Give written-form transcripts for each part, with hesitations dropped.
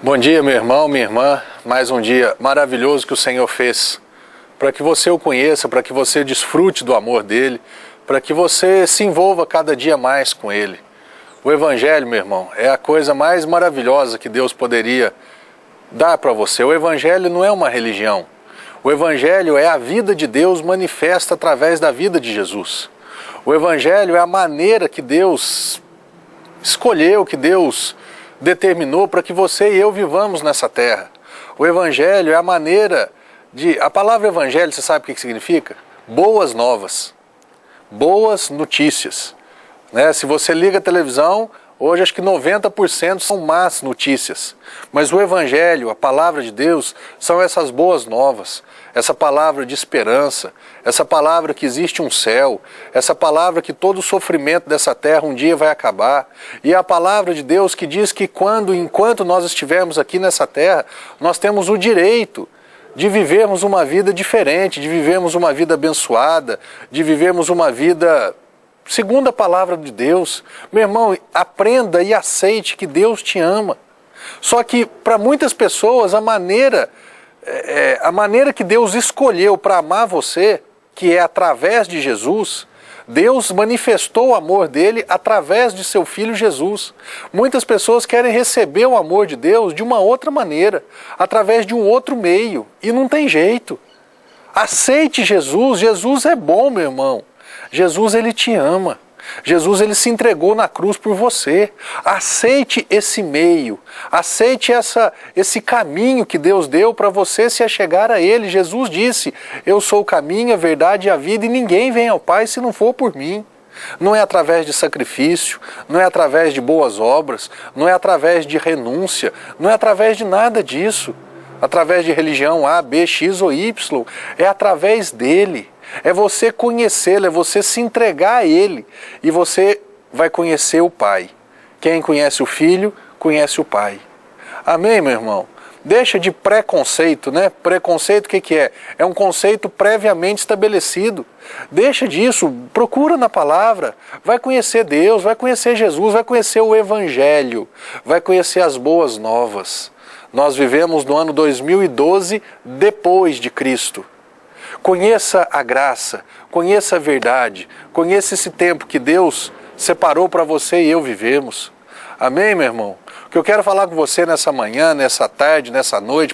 Bom dia, meu irmão, minha irmã. Mais um dia maravilhoso que o Senhor fez para que você o conheça, para que você desfrute do amor dele, para que você se envolva cada dia mais com ele. O Evangelho, meu irmão, é a coisa mais maravilhosa que Deus poderia dar para você. O Evangelho não é uma religião. O Evangelho é a vida de Deus manifesta através da vida de Jesus. O Evangelho é a maneira que Deus escolheu, que Deus determinou para que você e eu vivamos nessa terra. O Evangelho é a maneira de... A palavra Evangelho, você sabe o que significa? Boas novas, boas notícias. Né? Se você liga a televisão, hoje acho que 90% são más notícias. Mas o Evangelho, a palavra de Deus, são essas boas novas. Essa palavra de esperança, essa palavra que existe um céu, essa palavra que todo o sofrimento dessa terra um dia vai acabar. E é a palavra de Deus que diz que enquanto nós estivermos aqui nessa terra, nós temos o direito de vivermos uma vida diferente, de vivermos uma vida abençoada, de vivermos uma vida segundo a palavra de Deus. Meu irmão, aprenda e aceite que Deus te ama. Só que para muitas pessoas a maneira que Deus escolheu para amar você, que é através de Jesus, Deus manifestou o amor dele através de seu Filho Jesus. Muitas pessoas querem receber o amor de Deus de uma outra maneira, através de um outro meio, e não tem jeito. Aceite Jesus, Jesus é bom, meu irmão. Jesus, ele te ama. Jesus, ele se entregou na cruz por você. Aceite esse meio, aceite esse caminho que Deus deu para você se achegar a ele. Jesus disse, eu sou o caminho, a verdade e a vida, e ninguém vem ao Pai se não for por mim. Não é através de sacrifício, não é através de boas obras, não é através de renúncia, não é através de nada disso. Através de religião A, B, X ou Y, é através dele. É você conhecê-lo, é você se entregar a ele e você vai conhecer o Pai. Quem conhece o Filho, conhece o Pai. Amém, meu irmão? Deixa de preconceito, né? Preconceito o que é? É um conceito previamente estabelecido. Deixa disso, procura na palavra, vai conhecer Deus, vai conhecer Jesus, vai conhecer o Evangelho, vai conhecer as boas novas. Nós vivemos no ano 2012 depois de Cristo. Conheça a graça, conheça a verdade, conheça esse tempo que Deus separou para você e eu vivemos. Amém, meu irmão? O que eu quero falar com você nessa manhã, nessa tarde, nessa noite,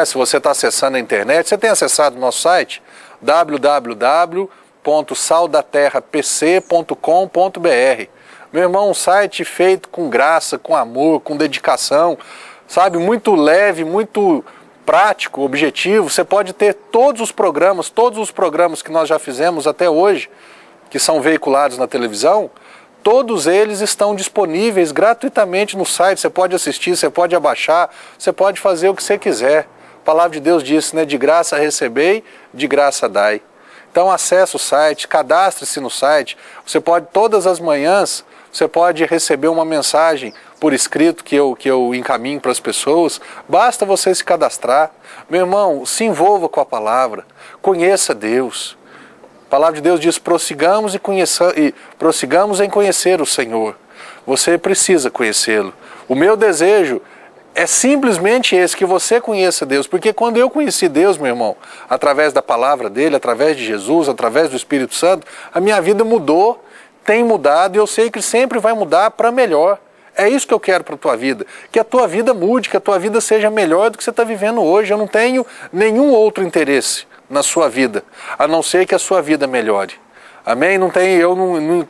se você está acessando a internet, você tem acessado o nosso site? www.saldaterrapc.com.br. Meu irmão, um site feito com graça, com amor, com dedicação, sabe, muito leve, muito prático, objetivo. Você pode ter todos os programas que nós já fizemos até hoje, que são veiculados na televisão, todos eles estão disponíveis gratuitamente no site. Você pode assistir, você pode abaixar, você pode fazer o que você quiser. A palavra de Deus diz, né, de graça recebei, de graça dai. Então acesse o site, cadastre-se no site. Você pode, todas as manhãs, você pode receber uma mensagem por escrito que eu encaminho para as pessoas. Basta você se cadastrar. Meu irmão, se envolva com a palavra. Conheça Deus. A palavra de Deus diz, prossigamos em conhecer o Senhor. Você precisa conhecê-lo. O meu desejo é simplesmente esse, que você conheça Deus. Porque quando eu conheci Deus, meu irmão, através da palavra dele, através de Jesus, através do Espírito Santo, a minha vida mudou, tem mudado, e eu sei que sempre vai mudar para melhor. É isso que eu quero para a tua vida, que a tua vida mude, que a tua vida seja melhor do que você está vivendo hoje. Eu não tenho nenhum outro interesse na sua vida, a não ser que a sua vida melhore. Amém? Eu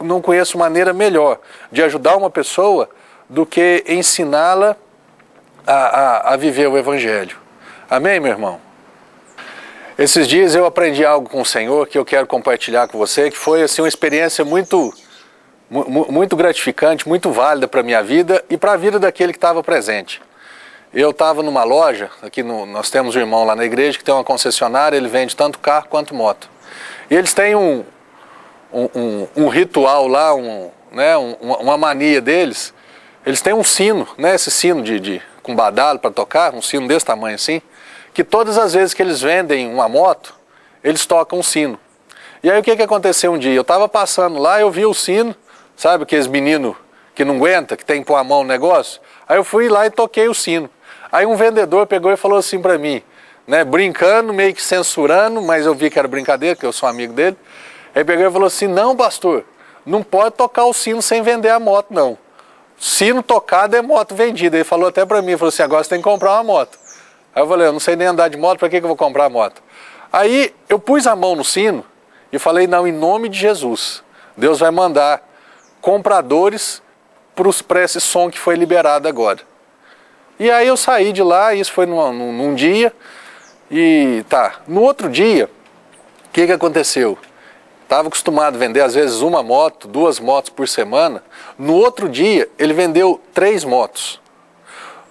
não conheço maneira melhor de ajudar uma pessoa do que ensiná-la a viver o Evangelho. Amém, meu irmão? Esses dias eu aprendi algo com o Senhor que eu quero compartilhar com você, que foi assim, uma experiência muito gratificante, muito válida para a minha vida e para a vida daquele que estava presente. Eu estava numa loja, nós temos um irmão lá na igreja que tem uma concessionária, ele vende tanto carro quanto moto. E eles têm um ritual lá, uma mania deles. Eles têm um sino, né, esse sino com badalo para tocar, um sino desse tamanho assim, que todas as vezes que eles vendem uma moto, eles tocam um sino. E aí o que aconteceu um dia? Eu estava passando lá, eu vi o sino, sabe aqueles meninos que não aguenta, que tem que pôr a mão no negócio? Aí eu fui lá e toquei o sino. Aí um vendedor pegou e falou assim para mim, né, brincando, meio que censurando, mas eu vi que era brincadeira, que eu sou amigo dele. Ele pegou e falou assim, não, pastor, não pode tocar o sino sem vender a moto, não. Sino tocado é moto vendida. Ele falou até para mim, falou assim, agora você tem que comprar uma moto. Aí eu falei, eu não sei nem andar de moto, para que eu vou comprar a moto? Aí eu pus a mão no sino e falei, não, em nome de Jesus, Deus vai mandar compradores para esse som que foi liberado agora. E aí eu saí de lá, isso foi num dia, e tá, no outro dia, o que aconteceu? Estava acostumado a vender às vezes uma moto, 2 motos por semana, no outro dia ele vendeu 3 motos.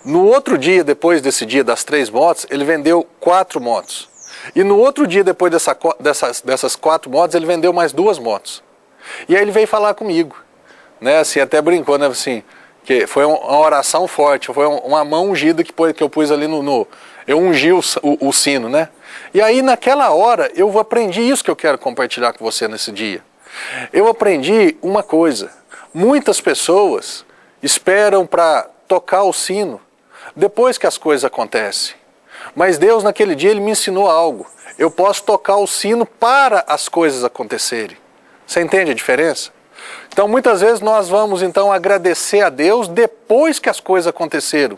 No outro dia, depois desse dia das 3 motos, ele vendeu 4 motos. E no outro dia, depois dessas 4 motos, ele vendeu mais 2 motos. E aí ele veio falar comigo, né, assim, até brincou, né, assim, que foi uma oração forte, foi uma mão ungida que eu pus ali eu ungi o sino, né? E aí naquela hora eu aprendi isso que eu quero compartilhar com você nesse dia. Eu aprendi uma coisa, muitas pessoas esperam para tocar o sino depois que as coisas acontecem. Mas Deus naquele dia ele me ensinou algo, eu posso tocar o sino para as coisas acontecerem. Você entende a diferença? Então muitas vezes nós vamos então agradecer a Deus depois que as coisas aconteceram.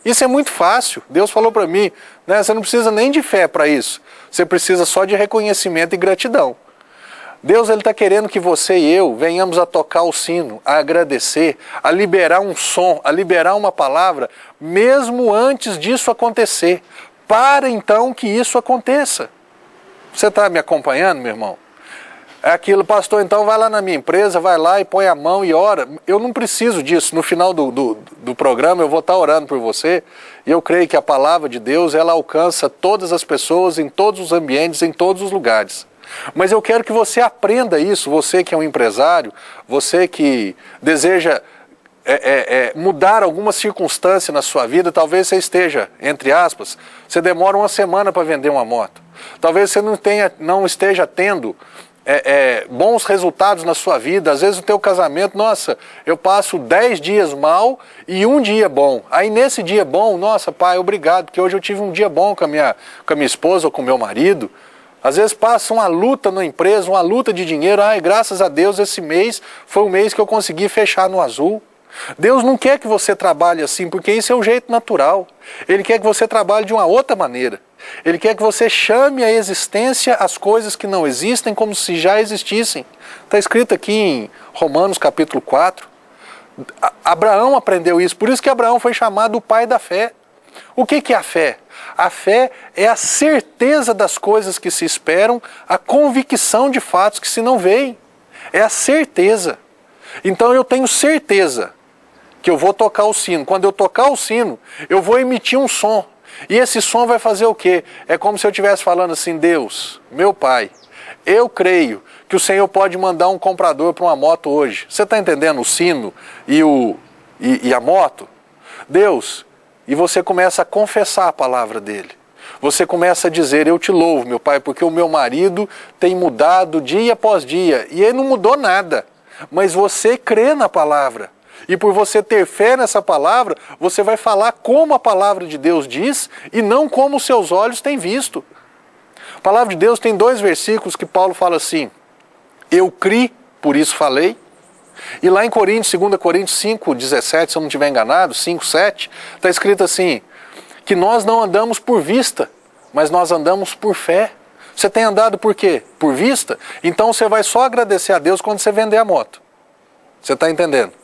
Isso é muito fácil, Deus falou para mim, né, você não precisa nem de fé para isso, você precisa só de reconhecimento e gratidão. Deus está querendo que você e eu venhamos a tocar o sino, a agradecer, a liberar um som, a liberar uma palavra, mesmo antes disso acontecer, para então que isso aconteça. Você está me acompanhando, meu irmão? É aquilo, pastor, então vai lá na minha empresa, vai lá e põe a mão e ora. Eu não preciso disso. No final do programa eu vou estar orando por você. E eu creio que a palavra de Deus, ela alcança todas as pessoas, em todos os ambientes, em todos os lugares. Mas eu quero que você aprenda isso, você que é um empresário, você que deseja mudar alguma circunstância na sua vida, talvez você esteja, entre aspas, você demora uma semana para vender uma moto. Talvez você não esteja tendo bons resultados na sua vida. Às vezes o teu casamento, nossa, eu passo 10 dias mal e um dia bom. Aí nesse dia bom, nossa, pai, obrigado, porque hoje eu tive um dia bom com a minha esposa ou com o meu marido. Às vezes passa uma luta na empresa, uma luta de dinheiro. Ai, graças a Deus esse mês foi o mês que eu consegui fechar no azul. Deus não quer que você trabalhe assim, porque isso é o jeito natural. Ele quer que você trabalhe de uma outra maneira. Ele quer que você chame à existência as coisas que não existem como se já existissem. Está escrito aqui em Romanos capítulo 4. Abraão aprendeu isso, por isso que Abraão foi chamado o pai da fé. O que é a fé? A fé é a certeza das coisas que se esperam, a convicção de fatos que se não veem. É a certeza. Então eu tenho certeza que eu vou tocar o sino. Quando eu tocar o sino, eu vou emitir um som. E esse som vai fazer o quê? É como se eu estivesse falando assim, Deus, meu Pai, eu creio que o Senhor pode mandar um comprador para uma moto hoje. Você está entendendo o sino e a moto? Deus, e você começa a confessar a palavra dele. Você começa a dizer, eu te louvo, meu Pai, porque o meu marido tem mudado dia após dia. E ele não mudou nada, mas você crê na palavra. E por você ter fé nessa palavra, você vai falar como a palavra de Deus diz e não como os seus olhos têm visto. A palavra de Deus tem 2 versículos que Paulo fala assim, eu criei, por isso falei. E lá em 2 Coríntios 5:17, se eu não estiver enganado, 5:7, está escrito assim, que nós não andamos por vista, mas nós andamos por fé. Você tem andado por quê? Por vista? Então você vai só agradecer a Deus quando você vender a moto. Você está entendendo?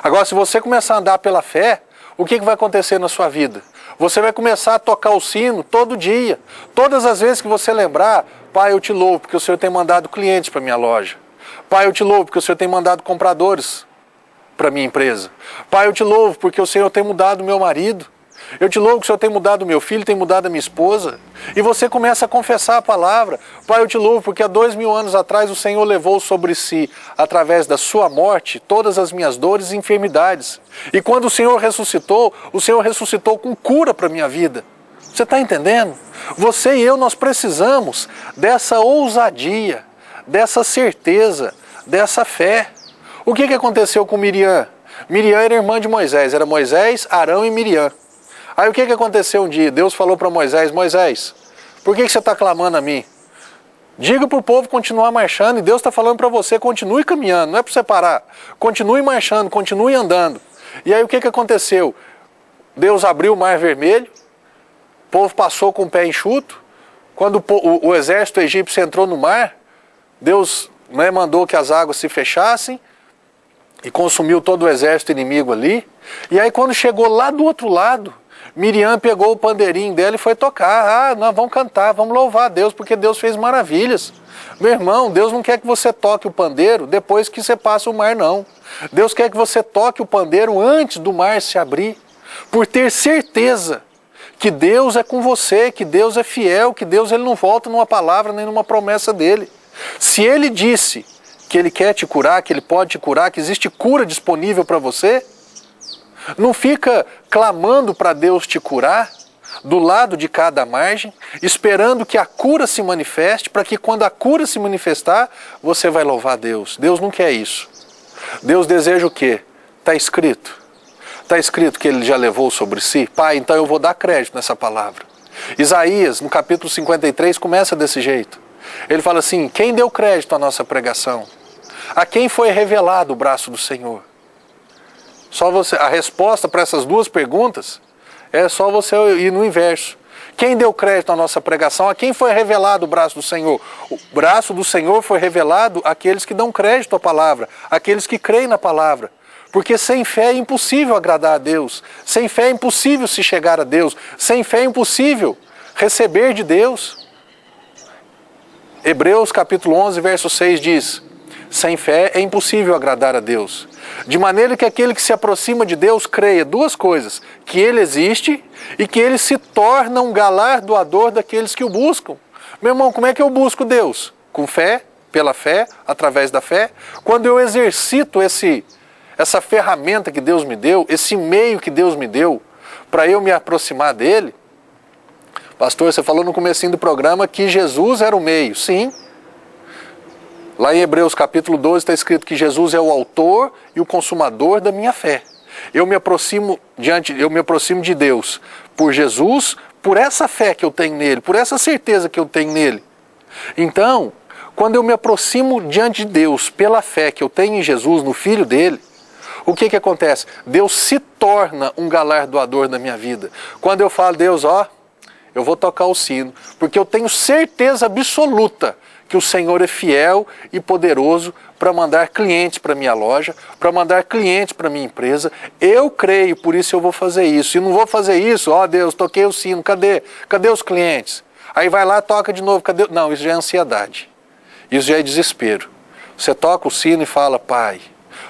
Agora, se você começar a andar pela fé, o que vai acontecer na sua vida? Você vai começar a tocar o sino todo dia. Todas as vezes que você lembrar, Pai, eu te louvo porque o Senhor tem mandado clientes para minha loja. Pai, eu te louvo porque o Senhor tem mandado compradores para minha empresa. Pai, eu te louvo porque o Senhor tem mudado o meu marido. Eu te louvo que o Senhor tem mudado o meu filho, tem mudado a minha esposa. E você começa a confessar a palavra. Pai, eu te louvo porque há 2000 anos atrás o Senhor levou sobre si, através da sua morte, todas as minhas dores e enfermidades. E quando o Senhor ressuscitou com cura para a minha vida. Você está entendendo? Você e eu, nós precisamos dessa ousadia, dessa certeza, dessa fé. O que aconteceu com Miriam? Miriam era irmã de Moisés, era Moisés, Arão e Miriam. Aí o que aconteceu um dia? Deus falou para Moisés, Moisés, por que você está clamando a mim? Diga para o povo continuar marchando, e Deus está falando para você, continue caminhando, não é para você parar. Continue marchando, continue andando. E aí o que aconteceu? Deus abriu o Mar Vermelho, o povo passou com o pé enxuto. Quando o exército egípcio entrou no mar, Deus mandou que as águas se fechassem e consumiu todo o exército inimigo ali. E aí quando chegou lá do outro lado, Miriam pegou o pandeirinho dela e foi tocar. Ah, nós vamos cantar, vamos louvar a Deus, porque Deus fez maravilhas. Meu irmão, Deus não quer que você toque o pandeiro depois que você passa o mar, não. Deus quer que você toque o pandeiro antes do mar se abrir, por ter certeza que Deus é com você, que Deus é fiel, que Deus ele não volta numa palavra nem numa promessa dele. Se ele disse que ele quer te curar, que ele pode te curar, que existe cura disponível para você, não fica clamando para Deus te curar do lado de cada margem, esperando que a cura se manifeste, para que quando a cura se manifestar, você vai louvar a Deus. Deus não quer isso. Deus deseja o quê? Está escrito. Está escrito que ele já levou sobre si? Pai, então eu vou dar crédito nessa palavra. Isaías, no capítulo 53, começa desse jeito. Ele fala assim, quem deu crédito à nossa pregação? A quem foi revelado o braço do Senhor? Só você, a resposta para essas duas perguntas é só você ir no inverso. Quem deu crédito à nossa pregação? A quem foi revelado o braço do Senhor? O braço do Senhor foi revelado àqueles que dão crédito à palavra, àqueles que creem na palavra. Porque sem fé é impossível agradar a Deus. Sem fé é impossível se chegar a Deus. Sem fé é impossível receber de Deus. Hebreus capítulo 11, verso 6 diz, sem fé é impossível agradar a Deus. De maneira que aquele que se aproxima de Deus creia duas coisas, que Ele existe e que Ele se torna um galardoador daqueles que o buscam. Meu irmão, como é que eu busco Deus? Com fé, pela fé, através da fé. Quando eu exercito essa ferramenta que Deus me deu, esse meio que Deus me deu, para eu me aproximar dEle. Pastor, você falou no comecinho do programa que Jesus era o meio. Sim. Lá em Hebreus capítulo 12 está escrito que Jesus é o autor e o consumador da minha fé. Eu me aproximo de Deus por Jesus, por essa fé que eu tenho nele, por essa certeza que eu tenho nele. Então, quando eu me aproximo diante de Deus pela fé que eu tenho em Jesus, no Filho dele, o que acontece? Deus se torna um galardoador da minha vida. Quando eu falo, Deus, eu vou tocar o sino, porque eu tenho certeza absoluta que o Senhor é fiel e poderoso para mandar clientes para minha loja, para mandar clientes para minha empresa. Eu creio, por isso eu vou fazer isso. E não vou fazer isso, Deus, toquei o sino, cadê os clientes? Aí vai lá, toca de novo, cadê? Não, isso já é ansiedade. Isso já é desespero. Você toca o sino e fala, Pai,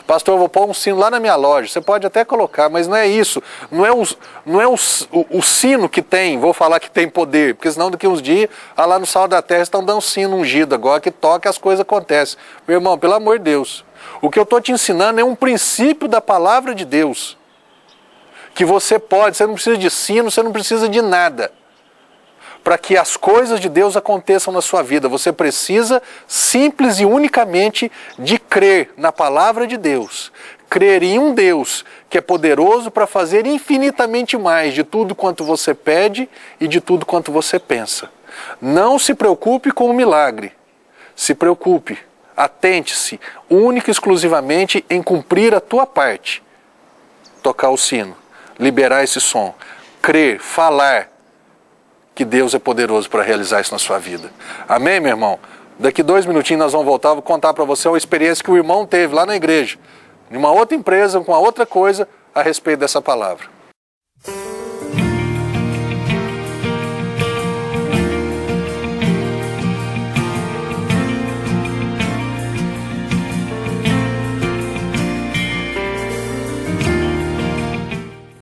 pastor, eu vou pôr um sino lá na minha loja. Você pode até colocar, mas não é isso. Não é o sino que tem, vou falar que tem poder, porque senão daqui uns dias, lá no Sal da Terra estão dando sino ungido agora, que toca e as coisas acontecem. Meu irmão, pelo amor de Deus, o que eu estou te ensinando é um princípio da palavra de Deus. Que você não precisa de sino, você não precisa de nada. Para que as coisas de Deus aconteçam na sua vida, você precisa simples e unicamente de crer na palavra de Deus. Crer em um Deus que é poderoso para fazer infinitamente mais de tudo quanto você pede e de tudo quanto você pensa. Não se preocupe com o milagre. Se preocupe, atente-se única e exclusivamente em cumprir a tua parte. Tocar o sino, liberar esse som, crer, falar, que Deus é poderoso para realizar isso na sua vida. Amém, meu irmão? Daqui 2 minutinhos nós vamos voltar, vou contar para você uma experiência que o irmão teve lá na igreja, em uma outra empresa, com uma outra coisa, a respeito dessa palavra.